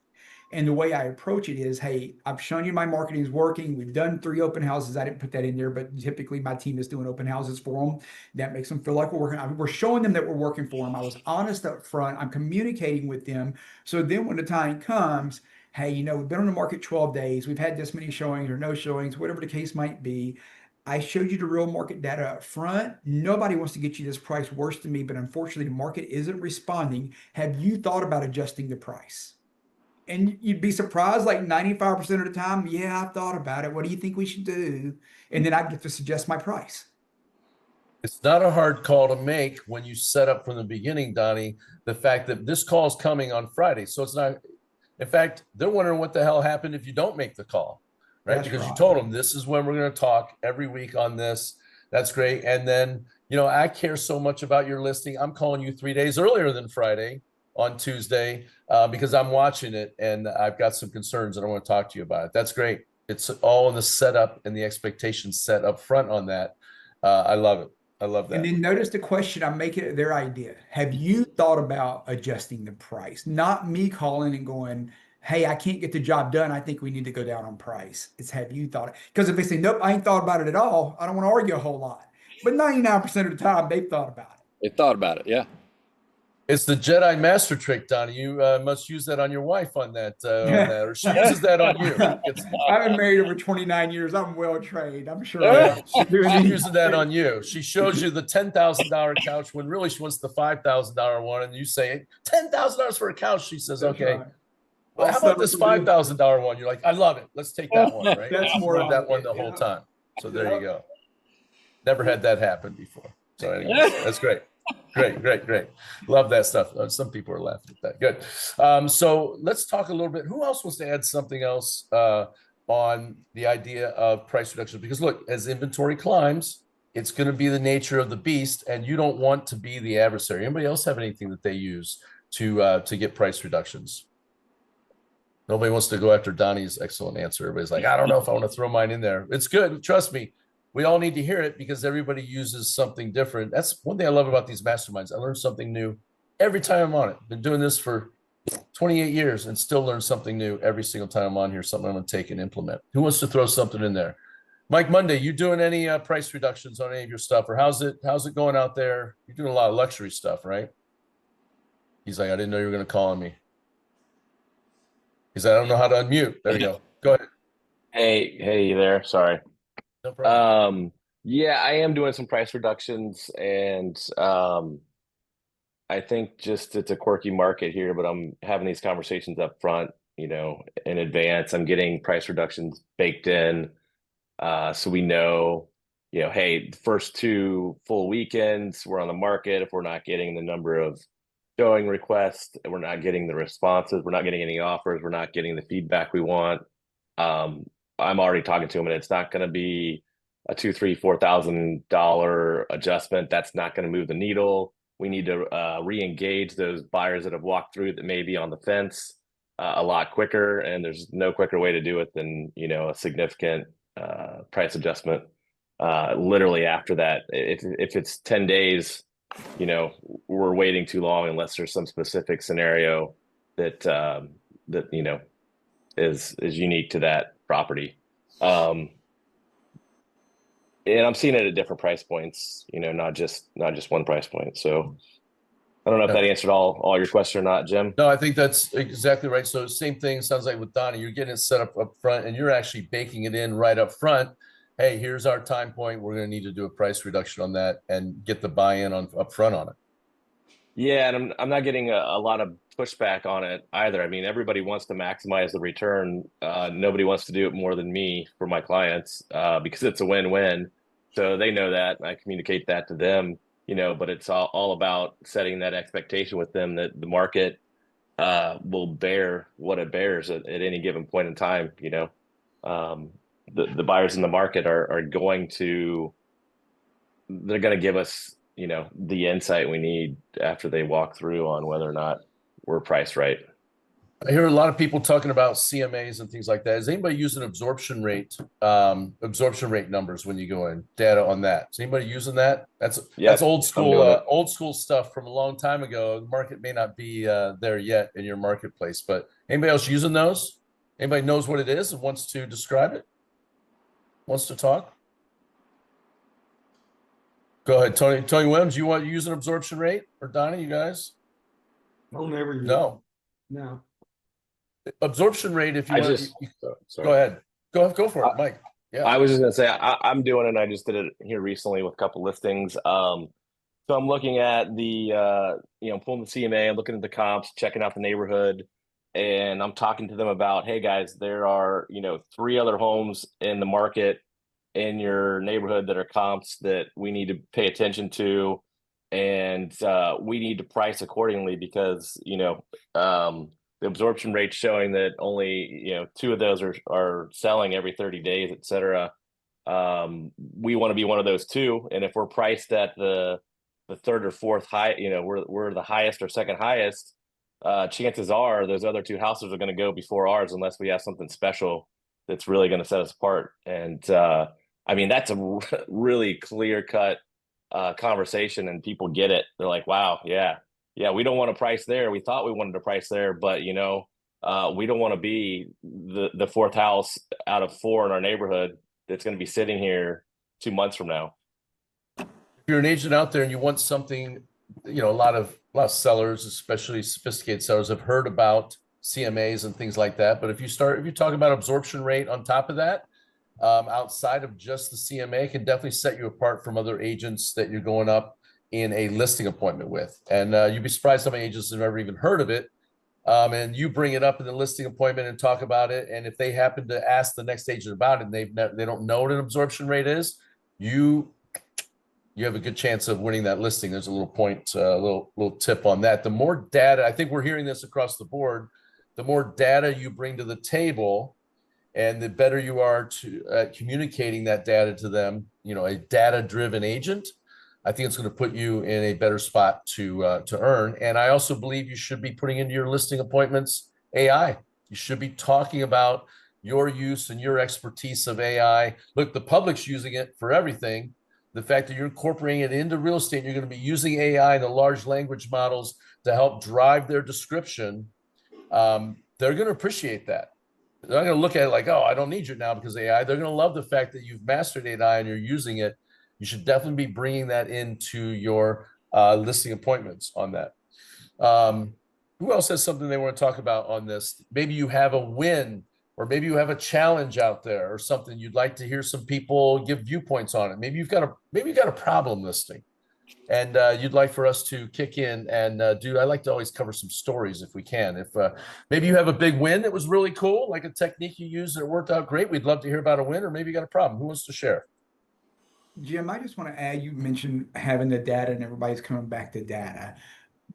And the way I approach it is, hey, I've shown you my marketing is working. We've done 3 open houses. I didn't put that in there, but typically my team is doing open houses for them. That makes them feel like we're working. We're showing them that we're working for them. I was honest up front. I'm communicating with them. So then when the time comes, hey, we've been on the market 12 days. We've had this many showings or no showings, whatever the case might be. I showed you the real market data up front. Nobody wants to get you this price worse than me, but unfortunately the market isn't responding. Have you thought about adjusting the price? And you'd be surprised, like 95% of the time, yeah, I've thought about it. What do you think we should do? And then I get to suggest my price. It's not a hard call to make when you set up from the beginning, Donnie, the fact that this call is coming on Friday. So it's not, in fact, they're wondering what the hell happened if you don't make the call, right? That's Because you right. told them this is when we're going to talk every week on this. That's great. And then, I care so much about your listing. I'm calling you 3 days earlier than Friday on Tuesday because I'm watching it and I've got some concerns and I want to talk to you about it. That's great. It's all in the setup and the expectations set up front on that. I love it. I love And that. then notice the question, I'm making it their idea. Have you thought about adjusting the price? Not me calling and going, hey, I can't get the job done. I think we need to go down on price. It's have you thought it? Because if they say, nope, I ain't thought about it at all, I don't want to argue a whole lot. But 99% of the time, they've thought about it. They thought about it. Yeah. It's the Jedi master trick, Donnie. You must use that on your wife on that, or she uses that on you. I've been married over 29 years. I'm well trained. I'm sure She doing uses that on you. She shows you the $10,000 couch when really she wants the $5,000 one, and you say $10,000 for a couch. She says, That's "Okay, right. well, I'll how about settle this for this. $5,000 one?" You're like, "I love it. Let's take that one." Right? That's She more wanted like that one it, the whole yeah. time. So there you Yep. go. Never had that happen before. So anyway, that's great. Great. Love that stuff. Some people are laughing at that. Good. So let's talk a little bit. Who else wants to add something else on the idea of price reduction? Because look, as inventory climbs, it's going to be the nature of the beast, and you don't want to be the adversary. Anybody else have anything that they use to get price reductions? Nobody wants to go after Donnie's excellent answer. Everybody's like, I don't know if I want to throw mine in there. It's good. Trust me. We all need to hear it because everybody uses something different. That's one thing I love about these masterminds. I learn something new every time I'm on it. Been doing this for 28 years and still learn something new every single time I'm on here, something I'm going to take and implement. Who wants to throw something in there? Mike Monday, you doing any price reductions on any of your stuff, or how's it going out there? You're doing a lot of luxury stuff, right? He's like, I didn't know you were going to call on me. He's like, I don't know how to unmute. There you go. Go ahead. Hey there. Sorry. No problem. Yeah, I am doing some price reductions, and I think just it's a quirky market here, but I'm having these conversations up front, in advance. I'm getting price reductions baked in, so we know, hey, the first 2 full weekends we're on the market. If we're not getting the number of showing requests, we're not getting the responses, we're not getting any offers, we're not getting the feedback we want. I'm already talking to them, and it's not going to be a $2, $3, $4,000 adjustment. That's not going to move the needle. We need to re-engage those buyers that have walked through that may be on the fence a lot quicker, and there's no quicker way to do it than a significant price adjustment. Literally after that, if it's 10 days, we're waiting too long unless there's some specific scenario that is unique to that property. And I'm seeing it at different price points, not just one price point. So I don't know if that answered all your question or not, Jim. No, I think that's exactly right. So same thing sounds like with Donnie, you're getting it set up front and you're actually baking it in right up front. Hey, here's our time point. We're going to need to do a price reduction on that and get the buy-in up front on it. Yeah, and I'm not getting a lot of pushback on it either. I mean, everybody wants to maximize the return. Nobody wants to do it more than me for my clients because it's a win-win. So they know that, and I communicate that to them, but it's all about setting that expectation with them that the market will bear what it bears at any given point in time. The buyers in the market are going to give us the insight we need after they walk through on whether or not we're priced right. I hear a lot of people talking about CMAs and things like that. Is anybody using absorption rate numbers when you go in, data on that? Is anybody using that? That's old school stuff from a long time ago. The market may not be there yet in your marketplace, but anybody else using those? Anybody knows what it is and wants to describe it? Wants to talk? Go ahead, Tony. Tony Williams, you want to use an absorption rate, or Donnie, you guys? I'll never use No. No. Absorption rate, if you want. Sorry. Go ahead. Go for it, Mike. Yeah. I was just gonna say I'm doing it. And I just did it here recently with a couple listings. So I'm looking at the pulling the CMA, I'm looking at the comps, checking out the neighborhood, and I'm talking to them about, hey guys, there are, 3 other homes in the market in your neighborhood that are comps that we need to pay attention to, and we need to price accordingly because the absorption rate showing that only 2 of those are selling every 30 days, et cetera. We want to be one of those 2, and if we're priced at the third or fourth high, we're the highest or second highest, chances are those other 2 houses are going to go before ours unless we have something special that's really going to set us apart. And I mean, that's a really clear cut conversation, and people get it. They're like, wow, yeah, we don't want to price there. We thought we wanted to price there, but we don't want to be the 4th house out of 4 in our neighborhood that's going to be sitting here 2 months from now. If you're an agent out there and you want something, a lot of sellers, especially sophisticated sellers, have heard about CMAs and things like that. But if you talk about absorption rate on top of that, outside of just the CMA, can definitely set you apart from other agents that you're going up in a listing appointment with. And you'd be surprised how many agents have never even heard of it. And you bring it up in the listing appointment and talk about it. And if they happen to ask the next agent about it and they don't know what an absorption rate is, you have a good chance of winning that listing. There's a little point, little tip on that. The more data, I think we're hearing this across the board, the more data you bring to the table, and the better you are to communicating that data to them, a data-driven agent, I think it's going to put you in a better spot to earn. And I also believe you should be putting into your listing appointments AI. You should be talking about your use and your expertise of AI. Look, the public's using it for everything. The fact that you're incorporating it into real estate, you're going to be using AI and the large language models to help drive their description. They're going to appreciate that. They're not going to look at it like, oh, I don't need you now because of AI. They're going to love the fact that you've mastered AI and you're using it. You should definitely be bringing that into your listing appointments on that. Who else has something they want to talk about on this? Maybe you have a win, or maybe you have a challenge out there, or something you'd like to hear some people give viewpoints on it. Maybe you've got a problem listing, and you'd like for us to kick in and I like to always cover some stories if we can. If maybe you have a big win that was really cool, like a technique you used that worked out great, we'd love to hear about a win. Or maybe you got a problem. Who wants to share? Jim, I just want to add, you mentioned having the data and everybody's coming back to data.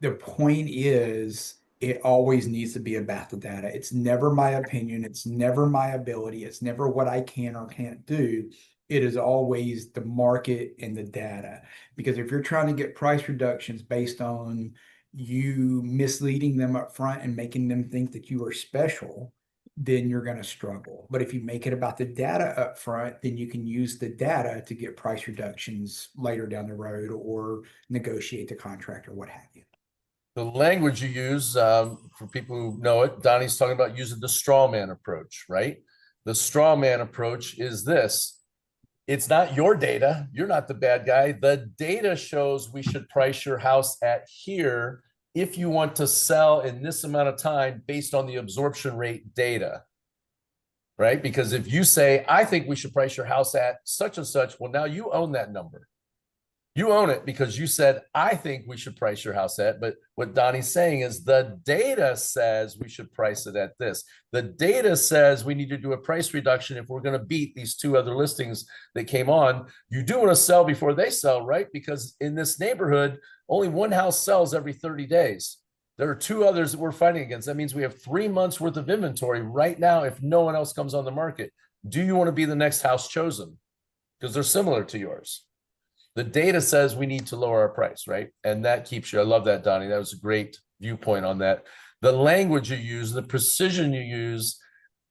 The point is, it always needs to be about the data. It's never my opinion. It's never my ability. It's never what I can or can't do. It is always the market and the data. Because if you're trying to get price reductions based on you misleading them up front and making them think that you are special, then you're going to struggle. But if you make it about the data up front, then you can use the data to get price reductions later down the road or negotiate the contract or what have you. The language you use, for people who know it, Donnie's talking about using the straw man approach, right? The straw man approach is this. It's not your data. You're not the bad guy. The data shows we should price your house at here if you want to sell in this amount of time based on the absorption rate data, right? Because if you say, I think we should price your house at such and such, well, now you own that number. You own it because you said, I think we should price your house at, but what Donnie's saying is the data says we should price it at this. The data says we need to do a price reduction if we're going to beat these 2 other listings that came on. You do want to sell before they sell, right? Because in this neighborhood, only 1 house sells every 30 days. There are 2 others that we're fighting against. That means we have 3 months worth of inventory right now if no one else comes on the market. Do you want to be the next house chosen? Because they're similar to yours. The data says we need to lower our price, right? And that keeps you. I love that, Donnie. That was a great viewpoint on that. The language you use, the precision you use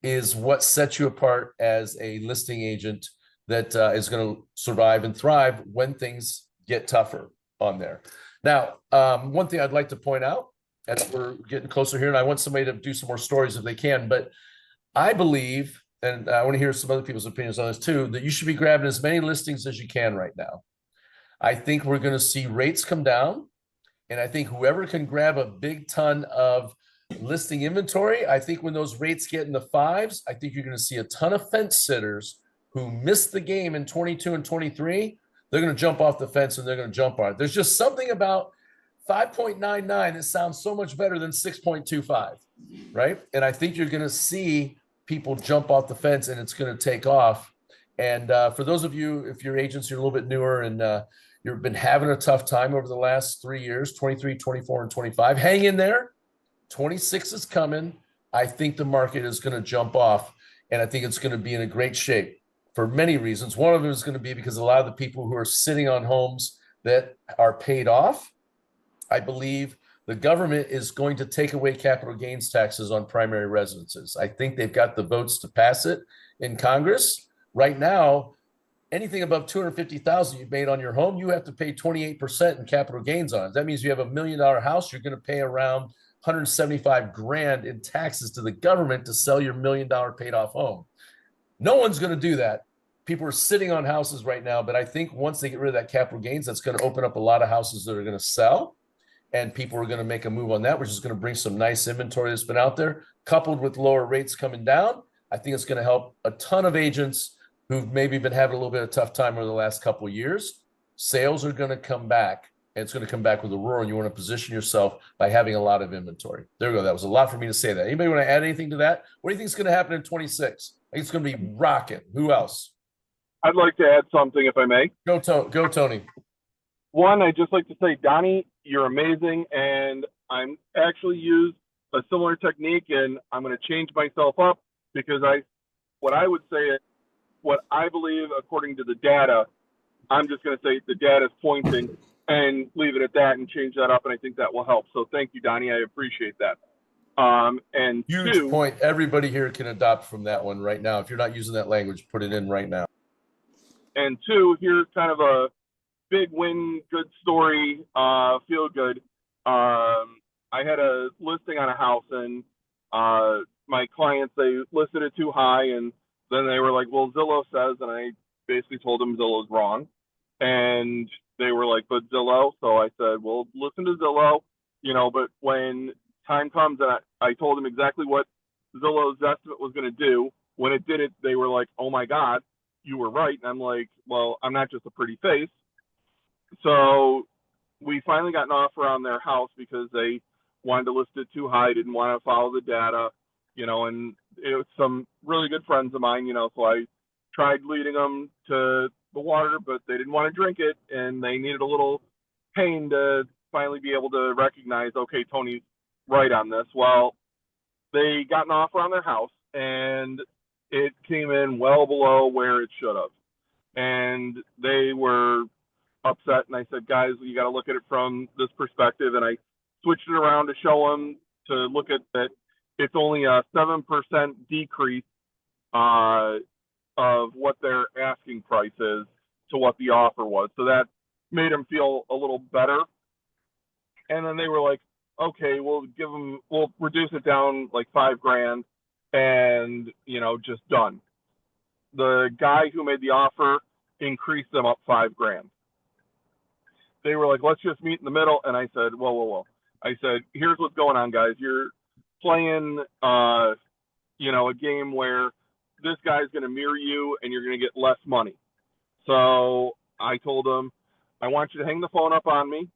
is what sets you apart as a listing agent that is going to survive and thrive when things get tougher on there. Now, one thing I'd like to point out as we're getting closer here, and I want somebody to do some more stories if they can, but I believe, and I want to hear some other people's opinions on this too, that you should be grabbing as many listings as you can right now. I think we're going to see rates come down, and I think whoever can grab a big ton of listing inventory, I think when those rates get in the 5s, I think you're going to see a ton of fence sitters who missed the game in 22 and 23. They're going to jump off the fence and they're going to jump on it. There's just something about 5.99, it sounds so much better than 6.25, right? And I think you're going to see people jump off the fence and it's going to take off. And for those of you, if your agents are a little bit newer and you've been having a tough time over the last 3 years, 23, 24, and 25, hang in there. 26 is coming. I think the market is going to jump off, and I think it's going to be in a great shape for many reasons. One of them is going to be because a lot of the people who are sitting on homes that are paid off, I believe the government is going to take away capital gains taxes on primary residences. I think they've got the votes to pass it in Congress. Right now, anything above 250,000 you've made on your home, you have to pay 28% in capital gains on it. That means you have $1 million house, you're going to pay around 175 grand in taxes to the government to sell your $1 million paid off home. No one's going to do that. People are sitting on houses right now, but I think once they get rid of that capital gains, that's going to open up a lot of houses that are going to sell, and people are going to make a move on that, which is going to bring some nice inventory that's been out there, coupled with lower rates coming down. I think it's going to help a ton of agents who've maybe been having a little bit of tough time over the last couple of years. Sales are going to come back, and it's going to come back with a roar, and you want to position yourself by having a lot of inventory. There we go. That was a lot for me to say that. Anybody want to add anything to that? What do you think is going to happen in 26? I think it's going to be rocking. Who else? I'd like to add something, if I may. Go, Tony. One, I'd just like to say, Donnie, you're amazing, and I'm actually used a similar technique, and I'm going to change myself up because what I would say is what I believe according to the data. I'm just going to say the data is pointing and leave it at that and change that up, and I think that will help. So thank you, Donnie. I appreciate that. And huge point. Everybody here can adopt from that one right now. If you're not using that language, put it in right now. And two, here's kind of a big win, good story, feel good. I had a listing on a house, and my clients, they listed it too high, and then they were like, well, Zillow says, and I basically told them Zillow's wrong. And they were like, but Zillow. So I said, well, listen to Zillow, but when time comes, and I told them exactly what Zillow's estimate was going to do. When it did it, they were like, oh my God, you were right. And I'm like, well, I'm not just a pretty face. So we finally got an offer on their house because they wanted to list it too high, didn't want to follow the data, and it was some really good friends of mine, so I tried leading them to the water, but they didn't want to drink it, and they needed a little pain to finally be able to recognize, okay, Tony's right on this. Well, they got an offer on their house, and it came in well below where it should have. And they were upset, and I said, guys, you got to look at it from this perspective. And I switched it around to show them to look at that it's only a 7% decrease of what their asking price is to what the offer was. So that made them feel a little better. And then they were like, okay, we'll reduce it down like $5,000 and, just done. The guy who made the offer increased them up $5,000. They were like, let's just meet in the middle. And I said, whoa. I said, here's what's going on, guys. You're playing, a game where this guy's going to mirror you and you're going to get less money. So I told him, I want you to hang the phone up on me.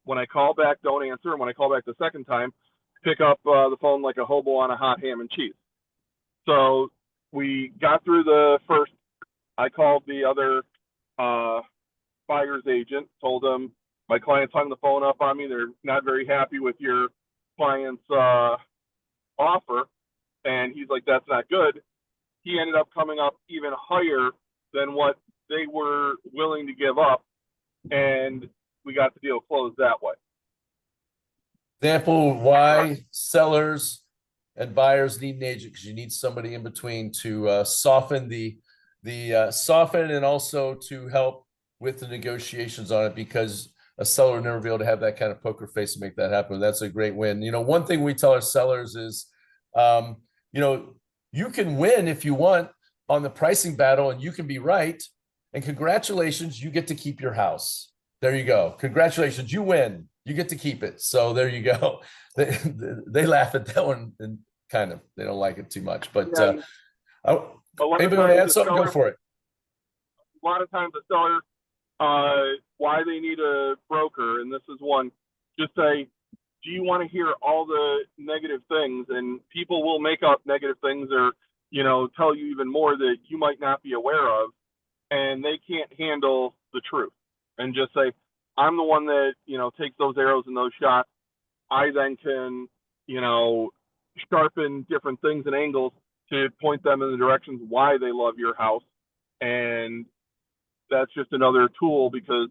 When I call back, don't answer. And when I call back the second time, pick up the phone like a hobo on a hot ham and cheese. So we got through the first. I called the other buyer's agent, told them my client's hung the phone up on me. They're not very happy with your client's offer. And he's like, that's not good. He ended up coming up even higher than what they were willing to give up. And we got the deal closed that way. Example why sellers and buyers need an agent, because you need somebody in between to soften soften and also to help with the negotiations on it, because a seller would never be able to have that kind of poker face to make that happen. That's a great win. One thing we tell our sellers is, you can win if you want on the pricing battle, and you can be right. And congratulations, you get to keep your house. There you go. Congratulations, you win. You get to keep it. So there you go. They laugh at that one and kind of, they don't like it too much. But anybody want to add something? Go for it. A lot of times the seller, why they need a broker, and this is one, Just say, do you want to hear all the negative things? And people will make up negative things, or, you know, tell you even more that you might not be aware of, and they can't handle the truth. And just say, I'm the one that, you know, takes those arrows and those shots. I then can, you know, sharpen different things and angles to point them in the directions why they love your house. And that's just another tool, because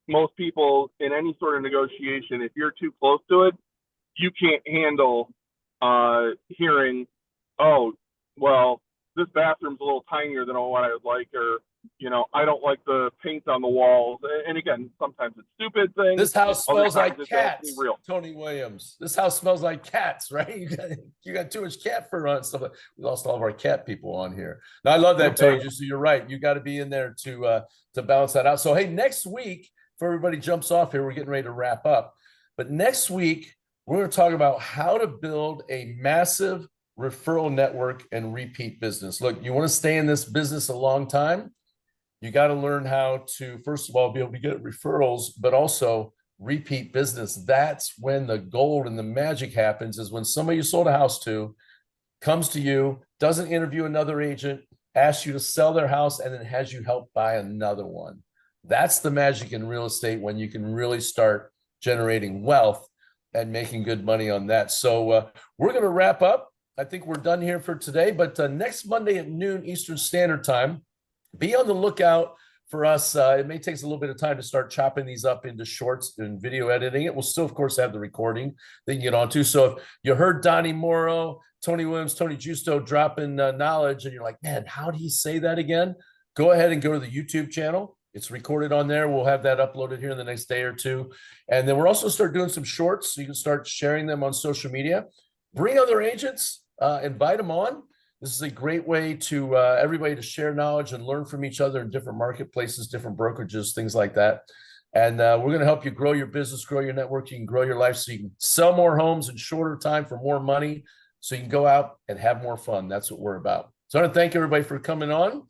most people in any sort of negotiation, if you're too close to it, you can't handle hearing, oh, well, this bathroom's a little tinier than what I would like, or, you know, I don't like the paint on the walls. And again, sometimes it's stupid things. This house Other smells times like it's cats, actually real. Tony Williams. This house smells like cats, right? You got too much cat fur on stuff. We lost all of our cat people on here. Now, I love that, Tony. Just so you're right. You got to be in there to balance that out. So, hey, next week, before everybody jumps off here, we're getting ready to wrap up. But next week, we're going to talk about how to build a massive referral network and repeat business. Look, you want to stay in this business a long time, you got to learn how to, first of all, be able to get referrals, but also repeat business. That's when the gold and the magic happens, is when somebody you sold a house to comes to you, doesn't interview another agent, asks you to sell their house, and then has you help buy another one. That's the magic in real estate, when you can really start generating wealth and making good money on that. So we're going to wrap up. I think we're done here for today, but next Monday at noon Eastern Standard Time, be on the lookout for us. It may take us a little bit of time to start chopping these up into shorts and video editing it. We'll still, of course, have the recording that you can get onto. So if you heard Donnie Morrow, Tony Williams, Tony Giusto dropping knowledge, and you're like, man, how do you say that again? Go ahead and go to the YouTube channel. It's recorded on there. We'll have that uploaded here in the next day or two. And then we're also start doing some shorts, so you can start sharing them on social media. Bring other agents, invite them on. This is a great way to everybody to share knowledge and learn from each other in different marketplaces, different brokerages, things like that. And we're going to help you grow your business, grow your network. You can grow your life so you can sell more homes in shorter time for more money, so you can go out and have more fun. That's what we're about. So I want to thank everybody for coming on.